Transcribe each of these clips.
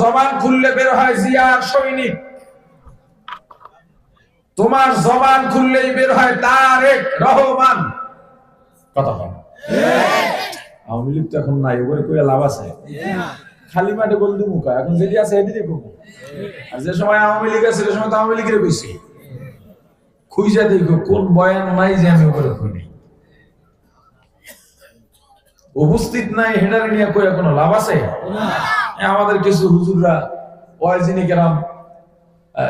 জবান খুললে বের হয় জিয়ার সৈনিক, তোমার জবান খুললেই বের হয় তারেক রহমান। কথা হয় আওয়ামী লীগ তো এখন নাই, ওপরে কইয়া লাভ আছে? খালি মাঠে বল দিমু কা, এখন যেটি আছে এটি দেখো। আর যে সময় আওয়ামী লীগ আছে সে সময় তো আওয়ামী লীগের কইছি, খুঁজা দেখো কোন বয়ান নাই যে আমি ওপরে কইনি। উপস্থিত নাই হেডারে নিয়ে কইয়া কোনো লাভ আছে? আমাদের কিছু হুজুররা ওয়াজিনী কেরাম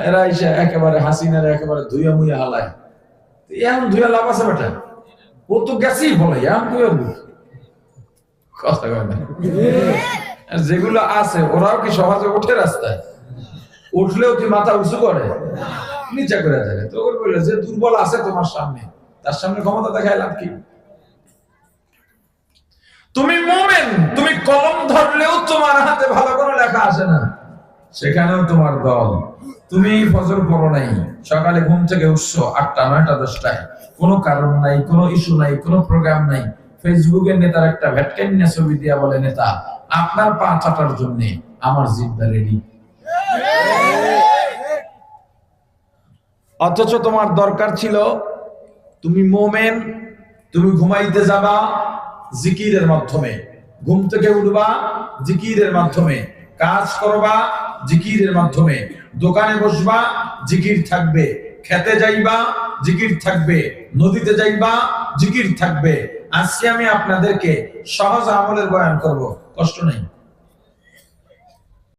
এরা এসে একেবারে হাসিনার একেবারে ধুইয়া মুইয়া হালায়। এখন ধুইয়া লাভ আছে বেটা? ও তো গেছেই বলে এখন কইয়া কথা কয় না। যেগুলো আছে ওরাও কি সমাজে ওঠে? রাস্তায় উঠলেও কি মাথা উঁচু করে? নিচে করে থাকে। তো ওর বলে যে দুর্বল আছে তোমার সামনে, তার সামনে ক্ষমতা দেখায় লাভ কি? তুমি মুমিন, তুমি কলম ধরলেও তোমার হাতে ভালো করে লেখা আসে না, সেখানেও তোমার দল। তুমি ফজর পড়ো নাই, সকালে ঘুম থেকে উঠছো 8টা 9টা 10টায়, কোনো কারণ নাই, কোনো ইস্যু নাই, কোনো প্রোগ্রাম নাই। ফেসবুকে নেতার একটা ভ্যাটকান্না ছবি দিয়া বলে নেতা আপনার পা চাটার জন্য আমার জিব্বা রেডি। অথচ তোমার দরকার ছিল তুমি মোমেন, তুমি ঘুমাইতে যাবা জিকিরের মাধ্যমে, ঘুম থেকে উঠবা জিকিরের মাধ্যমে, কাজ করবা জিকিরের মাধ্যমে, দোকানে বসবা জিকির থাকবে, খেতে যাইবা জিকির থাকবে, নদীতে যাইবা জিকির থাকবে। আজকে আমি আপনাদেরকে সহজ আমলের বয়ান করব, কষ্ট নেই।